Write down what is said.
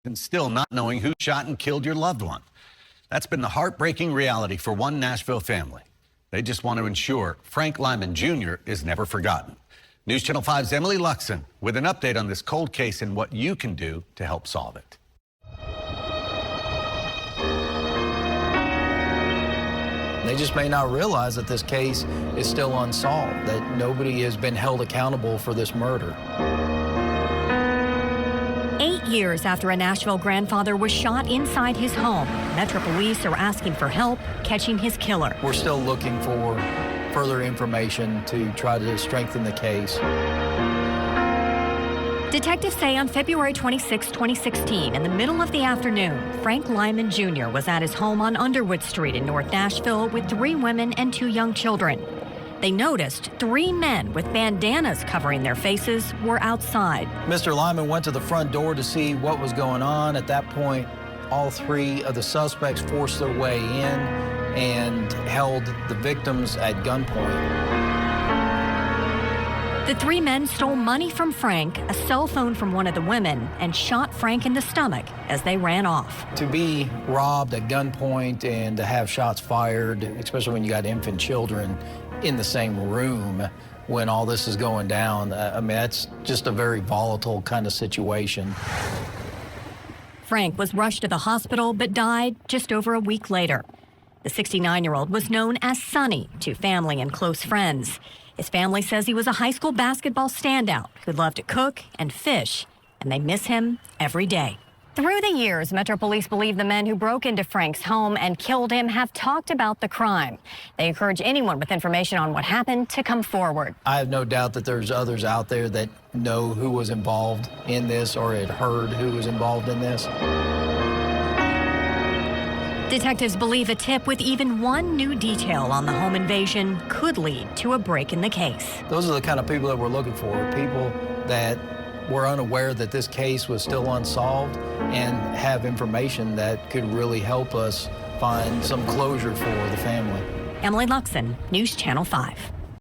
and still not knowing who shot and killed your loved one. That's been the heartbreaking reality for one Nashville family. They just want to ensure Frank Lyman Jr. is never forgotten. News Channel 5's Emily Luxon with an update on this cold case and what you can do to help solve it. They just may not realize that this case is still unsolved, that nobody has been held accountable for this murder. 8 years after a Nashville grandfather was shot inside his home, Metro Police are asking for help catching his killer. We're still looking for further information to try to strengthen the case. Detectives say on February 26, 2016, in the middle of the afternoon, Frank Lyman Jr. was at his home on Underwood Street in North Nashville with 3 women and 2 young children. They noticed 3 men with bandanas covering their faces were outside. Mr. Lyman went to the front door to see what was going on. At that point, all 3 of the suspects forced their way in and held the victims at gunpoint. The 3 men stole money from Frank, a cell phone from one of the women, and shot Frank in the stomach as they ran off. To be robbed at gunpoint and to have shots fired, especially when you got infant children in the same room when all this is going down, I mean, that's just a very volatile kind of situation. Frank was rushed to the hospital but died just over a week later. The 69-year-old was known as Sonny to family and close friends. His family says he was a high school basketball standout who loved to cook and fish, and they miss him every day. Through the years, Metro Police believe the men who broke into Frank's home and killed him have talked about the crime. They encourage anyone with information on what happened to come forward. I have no doubt that there's others out there that know who was involved in this or had heard who was involved in this. Detectives believe a tip with even one new detail on the home invasion could lead to a break in the case. Those are the kind of people that we're looking for, people that were unaware that this case was still unsolved and have information that could really help us find some closure for the family. Emily Luxon, News Channel 5.